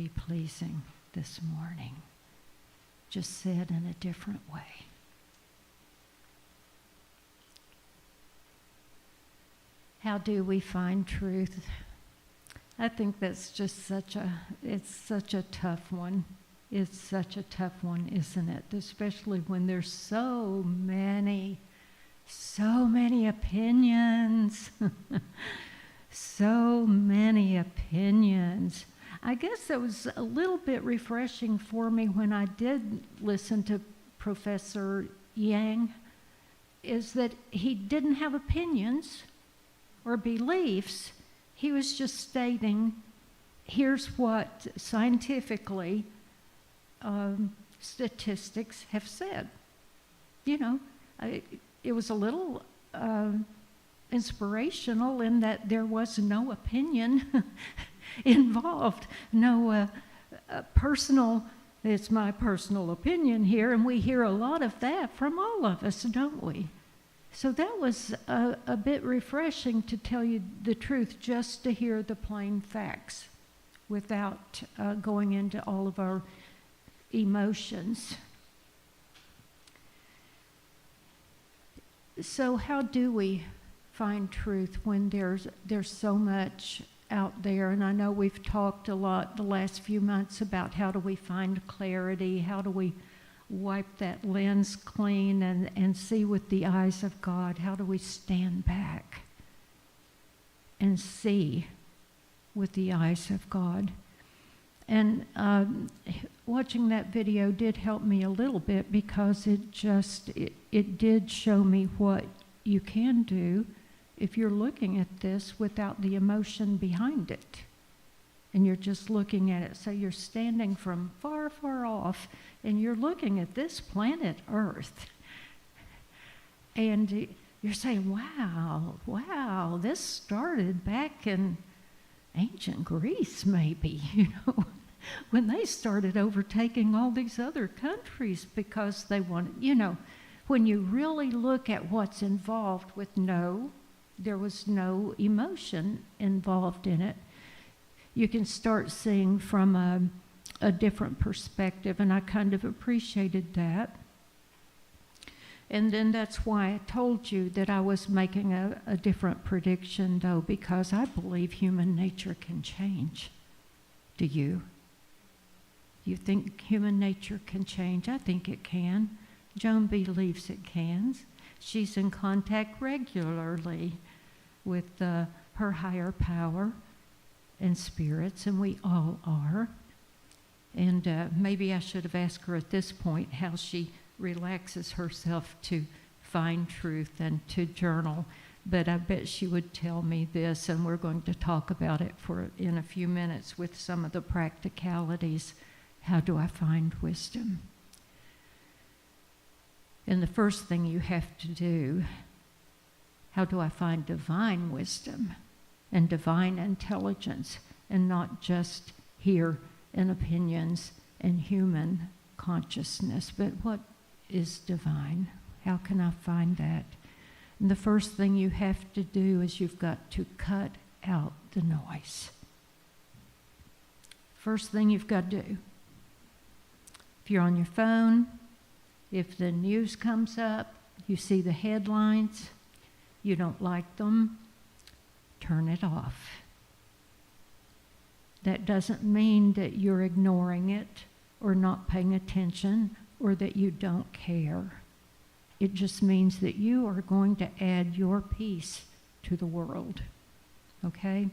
be pleasing this morning. Just say it in a different way. How do we find truth? I think that's just such a tough one. It's such a tough one, isn't it? Especially when there's so many opinions. So many opinions. I guess it was a little bit refreshing for me when I did listen to Professor Yang, is that he didn't have opinions or beliefs. He was just stating, here's what scientifically statistics have said. You know, it was a little inspirational in that there was no opinion involved, no personal, it's my personal opinion here, and we hear a lot of that from all of us, don't we? So that was a bit refreshing, to tell you the truth, just to hear the plain facts without going into all of our emotions. So how do we find truth when there's so much out there? And I know we've talked a lot the last few months about how do we find clarity, how do we wipe that lens clean and see with the eyes of God, how do we stand back and see with the eyes of God. And watching that video did help me a little bit, because it did show me what you can do if you're looking at this without the emotion behind it. And you're just looking at it. So you're standing from far, far off, and you're looking at this planet Earth. And you're saying, wow, this started back in ancient Greece, maybe, when they started overtaking all these other countries because they wanted, when you really look at what's involved with there was no emotion involved in it, you can start seeing from a different perspective, and I kind of appreciated that. And then that's why I told you that I was making a different prediction, though, because I believe human nature can change. Do you? You think human nature can change? I think it can. Joan believes it can. She's in contact regularly with her higher power and spirits, and we all are. And maybe I should have asked her at this point how she relaxes herself to find truth and to journal, but I bet she would tell me this, and we're going to talk about it in a few minutes with some of the practicalities. How do I find wisdom? And the first thing you have to do, how do I find divine wisdom and divine intelligence, and not just here in opinions and human consciousness, but what is divine? How can I find that? And the first thing you have to do is you've got to cut out the noise. First thing you've got to do. If you're on your phone, if the news comes up, you see the headlines, you don't like them, turn it off. That doesn't mean that you're ignoring it or not paying attention or that you don't care. It just means that you are going to add your piece to the world, okay?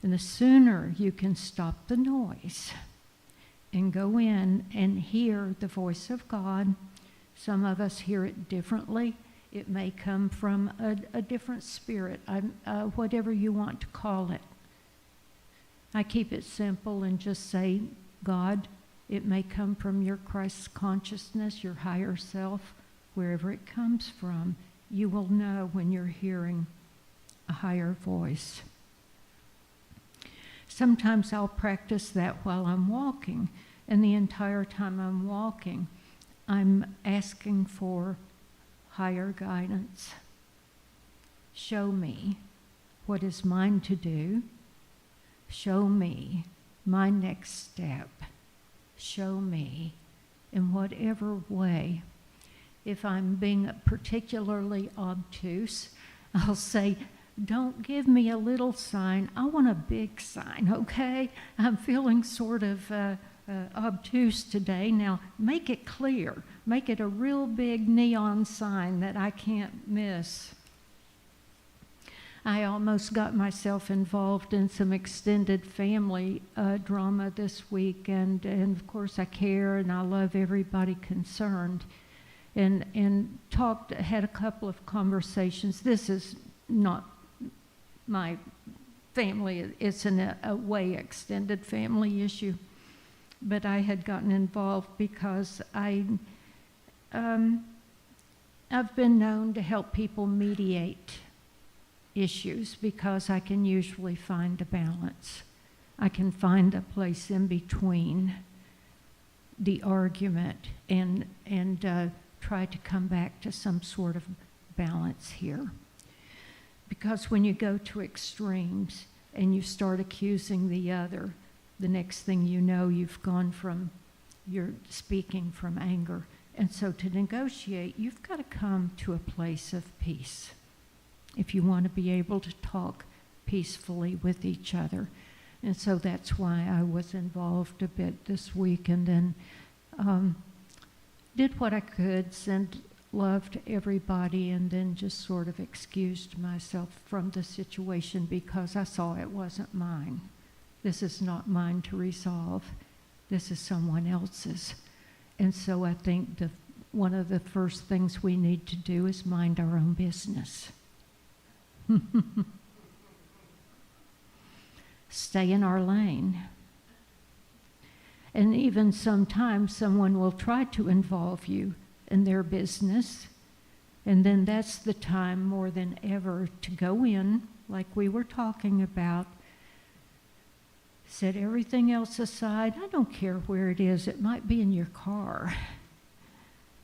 And the sooner you can stop the noise and go in and hear the voice of God. Some of us hear it differently. It may come from a different spirit, whatever you want to call it. I keep it simple and just say, God. It may come from your Christ consciousness, your higher self, wherever it comes from. You will know when you're hearing a higher voice. Sometimes I'll practice that while I'm walking, and the entire time I'm walking, I'm asking for higher guidance. Show me what is mine to do. Show me my next step. Show me in whatever way. If I'm being particularly obtuse, I'll say, don't give me a little sign. I want a big sign, okay? I'm feeling sort of obtuse today. Now, make it clear. Make it a real big neon sign that I can't miss. I almost got myself involved in some extended family drama this week, and of course I care and I love everybody concerned. And had a couple of conversations. This is not my family, it's a way extended family issue. But I had gotten involved because I've been known to help people mediate issues because I can usually find a balance. I can find a place in between the argument and try to come back to some sort of balance here. Because when you go to extremes and you start accusing the other, the next thing you know, you're speaking from anger. And so to negotiate, you've got to come to a place of peace if you want to be able to talk peacefully with each other. And so that's why I was involved a bit this week, and then did what I could, sent love to everybody, and then just sort of excused myself from the situation because I saw it wasn't mine. This is not mine to resolve. This is someone else's. And so I think one of the first things we need to do is mind our own business. Stay in our lane. And even sometimes someone will try to involve you in their business, and then that's the time more than ever to go in, like we were talking about, set everything else aside. I don't care where it is. It might be in your car.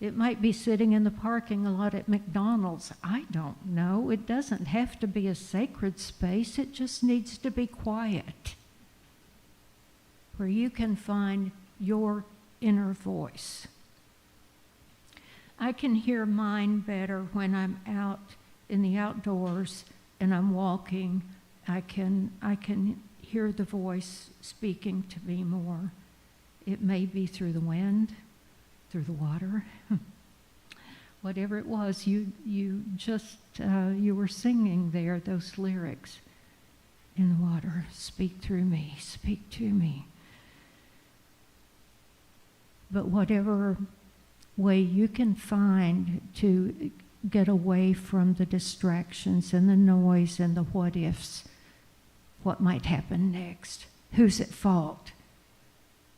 It might be sitting in the parking lot at McDonald's. I don't know. It doesn't have to be a sacred space. It just needs to be quiet, where you can find your inner voice. I can hear mine better when I'm out in the outdoors and I'm walking. I can hear the voice speaking to me more. It may be through the wind, through the water, whatever it was. You were singing there those lyrics in the water. Speak through me, speak to me. But whatever way you can find to get away from the distractions and the noise and the what ifs, what might happen next, who's at fault,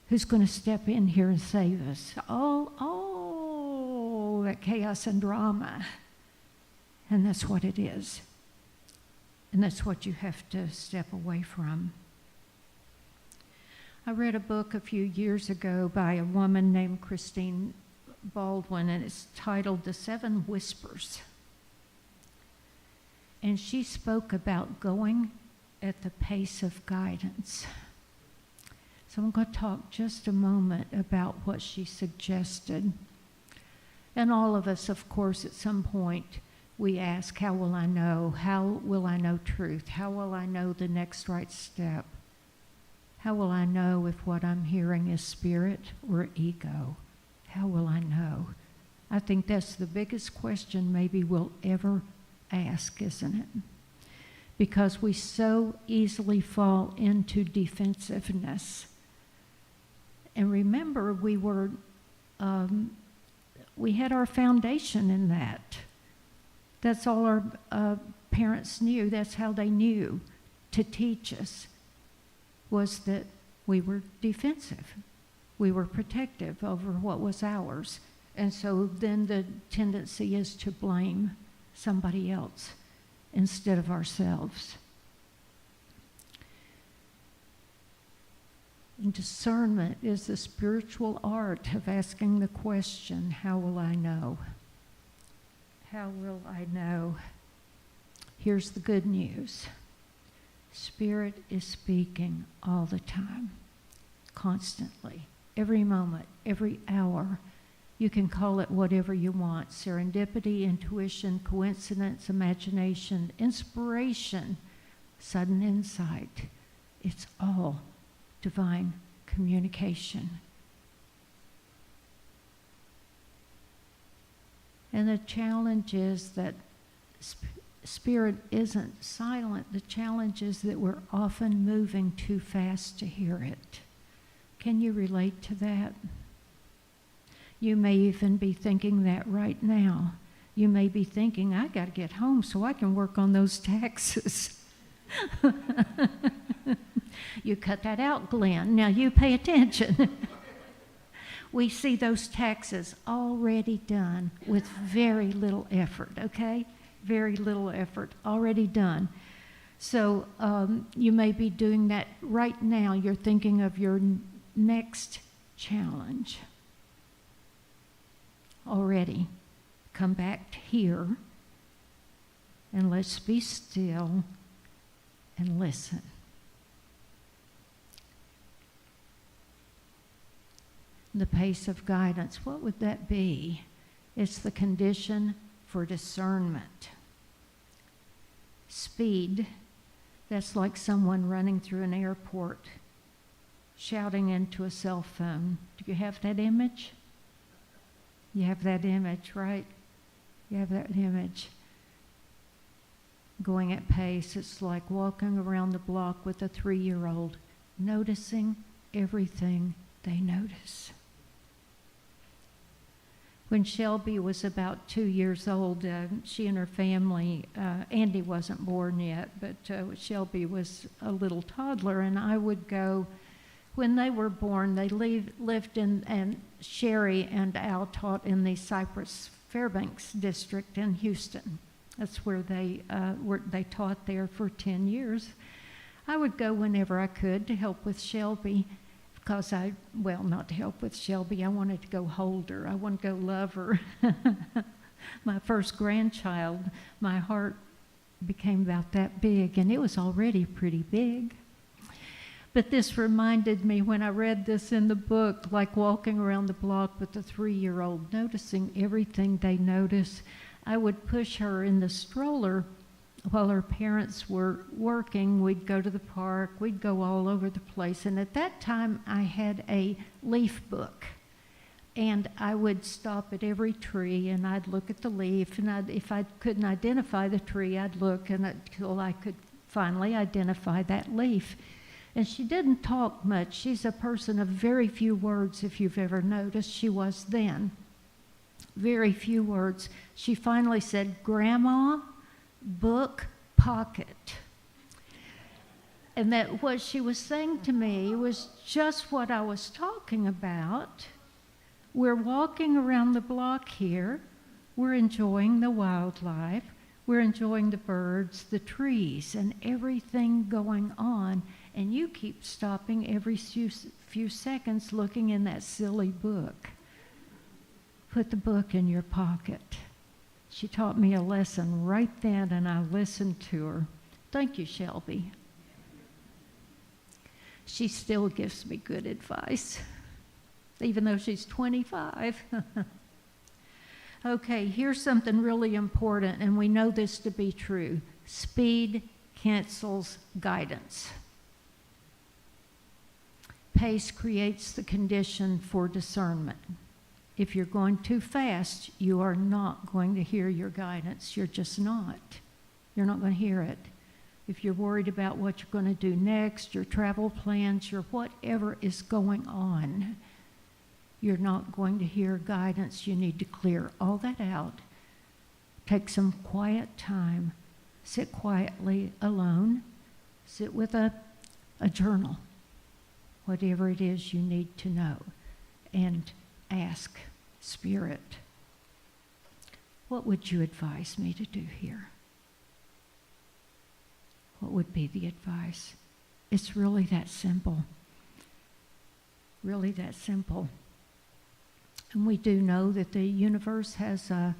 who's going to step in here and save us, all that chaos and drama. And that's what it is. And that's what you have to step away from. I read a book a few years ago by a woman named Christine Baldwin, and it's titled The Seven Whispers. And she spoke about going at the pace of guidance. So I'm going to talk just a moment about what she suggested. And all of us, of course, at some point, we ask, how will I know? How will I know truth? How will I know the next right step? How will I know if what I'm hearing is spirit or ego? How will I know? I think that's the biggest question maybe we'll ever ask, isn't it? Because we so easily fall into defensiveness. And remember, we had our foundation in that. That's all our parents knew. That's how they knew to teach us, was that we were defensive. We were protective over what was ours. And so then the tendency is to blame somebody else instead of ourselves. And discernment is the spiritual art of asking the question, how will I know? How will I know? Here's the good news. Spirit is speaking all the time. constantly, every moment, every hour. You can call it whatever you want: serendipity, intuition, coincidence, imagination, inspiration, sudden insight. It's all divine communication. And the challenge is that Spirit isn't silent. The challenge is that we're often moving too fast to hear it. Can you relate to that? You may even be thinking that right now. You may be thinking, I got to get home so I can work on those taxes. You cut that out, Glenn. Now you pay attention. We see those taxes already done with very little effort, okay? Very little effort, already done. So you may be doing that right now. You're thinking of your next challenge already. Come back here and let's be still and listen. The pace of guidance, what would that be? It's the condition for discernment. Speed, that's like someone running through an airport, shouting into a cell phone. Do you have that image? You have that image, right? You have that image. Going at pace, it's like walking around the block with a 3-year-old, noticing everything they notice. When Shelby was about 2 years old, she and her family, Andy wasn't born yet, but Shelby was a little toddler, and I would go, when they were born, they lived in, and Sherry and Al taught in the Cypress Fairbanks district in Houston. That's where they taught there for 10 years. I would go whenever I could to help with Shelby. Because not to help with Shelby, I wanted to go hold her. I wanted to go love her. My first grandchild, my heart became about that big, and it was already pretty big. But this reminded me when I read this in the book, like walking around the block with the 3-year-old, noticing everything they notice. I would push her in the stroller while her parents were working. We'd go to the park, we'd go all over the place. And at that time, I had a leaf book. And I would stop at every tree, and I'd look at the leaf. And if I couldn't identify the tree, I'd look until I could finally identify that leaf. And she didn't talk much. She's a person of very few words, if you've ever noticed. She was then. Very few words. She finally said, "Grandma, book pocket." And that what she was saying to me was just what I was talking about. We're walking around the block here. We're enjoying the wildlife. We're enjoying the birds, the trees, and everything going on. And you keep stopping every few seconds looking in that silly book. Put the book in your pocket. She taught me a lesson right then, and I listened to her. Thank you, Shelby. She still gives me good advice, even though she's 25. Okay, here's something really important, and we know this to be true. Speed cancels guidance. Pace creates the condition for discernment. If you're going too fast, you are not going to hear your guidance. You're just not. You're not going to hear it. If you're worried about what you're going to do next, your travel plans, your whatever is going on, you're not going to hear guidance. You need to clear all that out. Take some quiet time. Sit quietly alone. Sit with a journal. Whatever it is you need to know. And ask Spirit, what would you advise me to do here? What would be the advice? It's really that simple. Really that simple. And we do know that the universe has a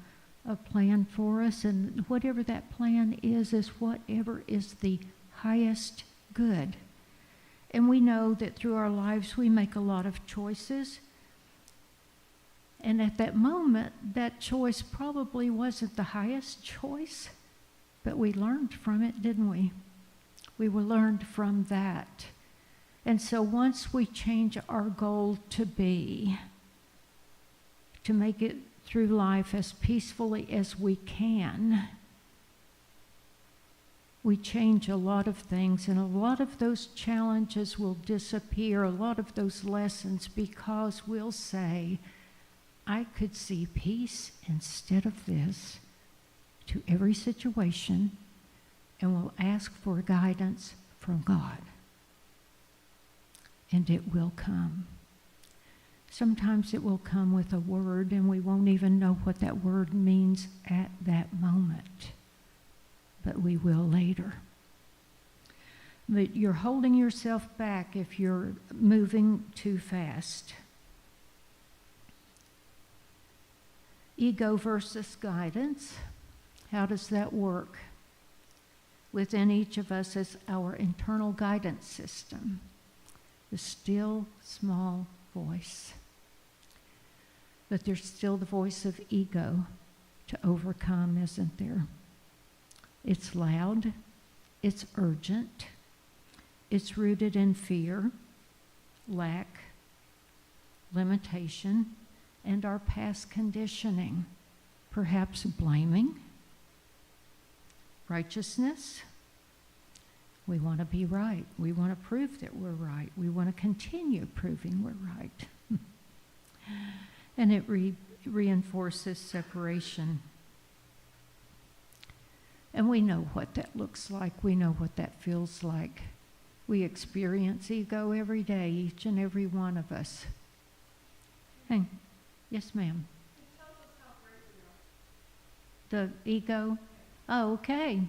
plan for us, and whatever that plan is whatever is the highest good. And we know that through our lives we make a lot of choices. And at that moment, that choice probably wasn't the highest choice, but we learned from it, didn't we? We learned from that. And so once we change our goal to make it through life as peacefully as we can, we change a lot of things, and a lot of those challenges will disappear, a lot of those lessons, because we'll say, I could see peace instead of this to every situation, and we'll ask for guidance from God. And it will come. Sometimes it will come with a word, and we won't even know what that word means at that moment. But we will later. But you're holding yourself back if you're moving too fast. Ego versus guidance. How does that work? Within each of us is our internal guidance system. The still, small voice. But there's still the voice of ego to overcome, isn't there? It's loud, it's urgent, it's rooted in fear, lack, limitation, and our past conditioning, perhaps blaming, righteousness. We want to be right. We want to prove that we're right. We want to continue proving we're right. And it reinforces separation. And we know what that looks like. We know what that feels like. We experience ego every day, each and every one of us. Hey, yes, ma'am. The ego? Oh, okay.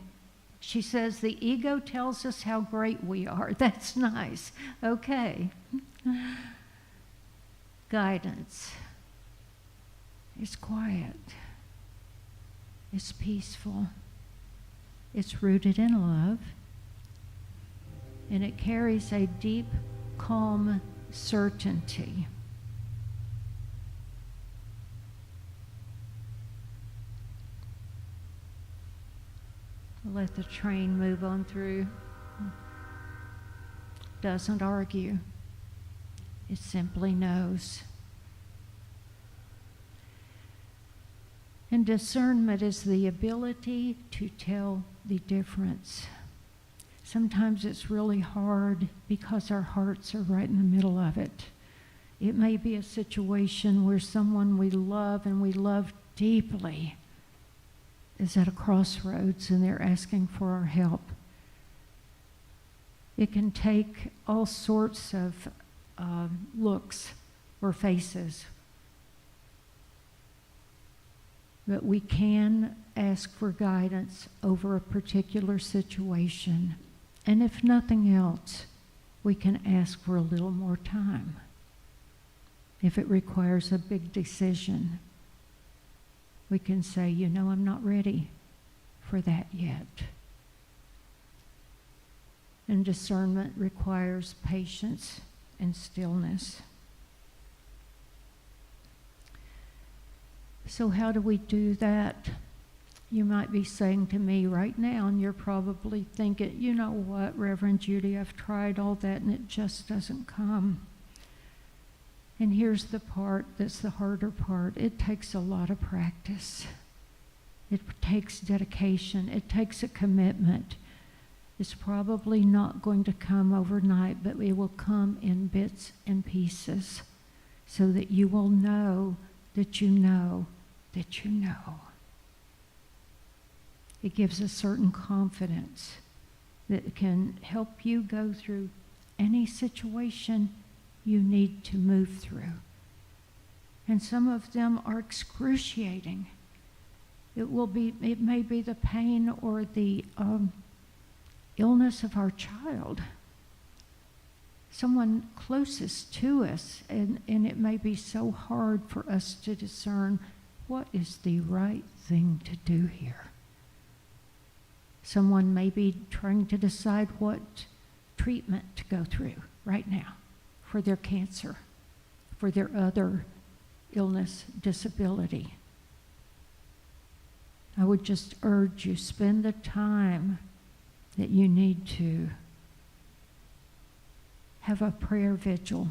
She says the ego tells us how great we are. That's nice. Okay. Guidance. It's quiet. It's peaceful. It's rooted in love. And it carries a deep, calm certainty. Let the train move on through. Doesn't argue. It simply knows. And discernment is the ability to tell the difference. Sometimes it's really hard because our hearts are right in the middle of it. It may be a situation where someone we love and we love deeply is at a crossroads and they're asking for our help. It can take all sorts of looks or faces. But we can ask for guidance over a particular situation. And if nothing else, we can ask for a little more time. If it requires a big decision, we can say, I'm not ready for that yet. And discernment requires patience and stillness. So how do we do that? You might be saying to me right now, and you're probably thinking, you know what, Reverend Judy, I've tried all that and it just doesn't come. And here's the part that's the harder part. It takes a lot of practice. It takes dedication. It takes a commitment. It's probably not going to come overnight, but it will come in bits and pieces so that you will know that you know that you know. It gives a certain confidence that can help you go through any situation you need to move through. And some of them are excruciating. It may be the pain or the illness of our child, someone closest to us, and it may be so hard for us to discern what is the right thing to do here. Someone may be trying to decide what treatment to go through, right now for their cancer, for their other illness, disability. I would just urge you, spend the time that you need to have a prayer vigil.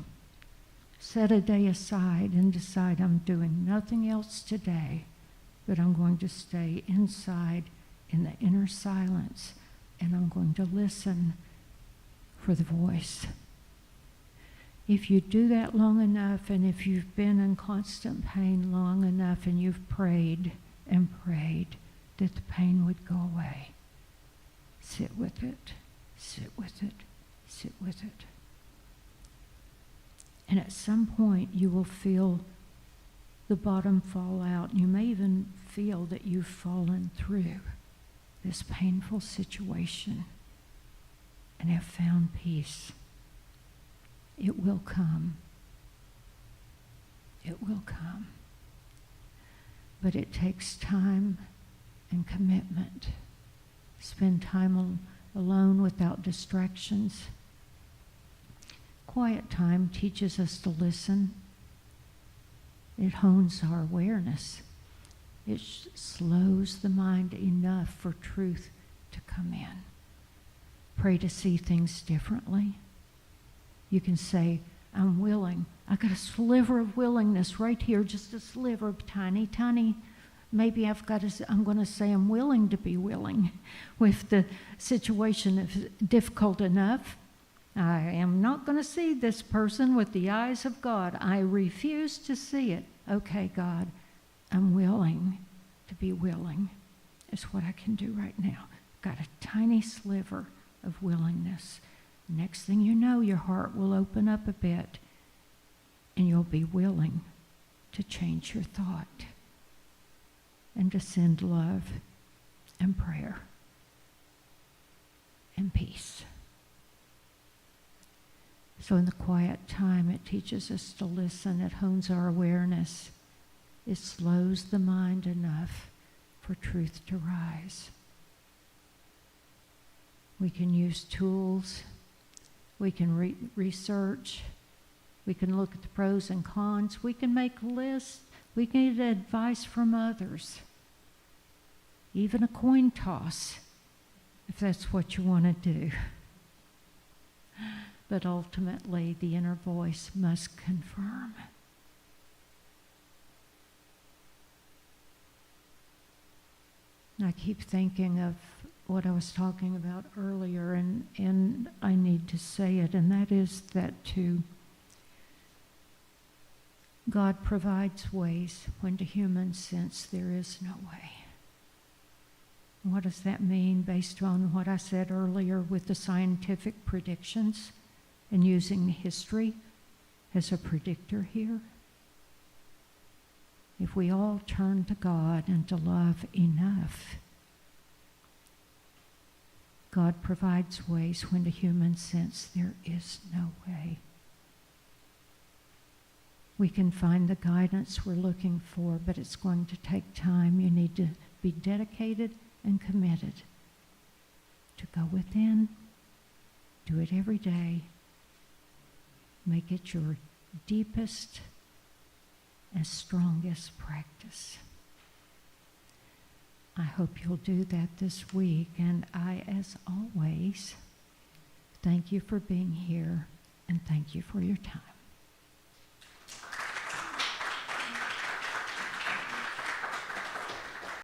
Set a day aside and decide, I'm doing nothing else today, but I'm going to stay inside in the inner silence, and I'm going to listen for the voice. If you do that long enough, and if you've been in constant pain long enough, and you've prayed and prayed that the pain would go away, sit with it, sit with it, sit with it. And at some point you will feel the bottom fall out. You may even feel that you've fallen through this painful situation and have found peace. It will come. It will come. But it takes time and commitment. Spend time alone without distractions. Quiet time teaches us to listen. It hones our awareness. It slows the mind enough for truth to come in. Pray to see things differently. You can say, I'm willing. I got a sliver of willingness right here, just a sliver, tiny, tiny. Maybe I'm going to say I'm willing to be willing. If the situation is difficult enough, I am not going to see this person with the eyes of God. I refuse to see it. Okay, God, I'm willing to be willing. It's what I can do right now. Got a tiny sliver of willingness. Next thing you know, your heart will open up a bit, and you'll be willing to change your thought and to send love and prayer and peace. So in the quiet time, it teaches us to listen. It hones our awareness. It slows the mind enough for truth to rise. We can use tools. We can research. We can look at the pros and cons. We can make lists. We can get advice from others. Even a coin toss, if that's what you want to do. But ultimately, the inner voice must confirm. I keep thinking of what I was talking about earlier, and I need to say it, and that is that God provides ways when to human sense there is no way. What does that mean based on what I said earlier with the scientific predictions and using history as a predictor here? If we all turn to God and to love enough, God provides ways when to human sense there is no way. We can find the guidance we're looking for, but it's going to take time. You need to be dedicated and committed to go within, do it every day, make it your deepest and strongest practice. I hope you'll do that this week, and I, as always, thank you for being here, and thank you for your time.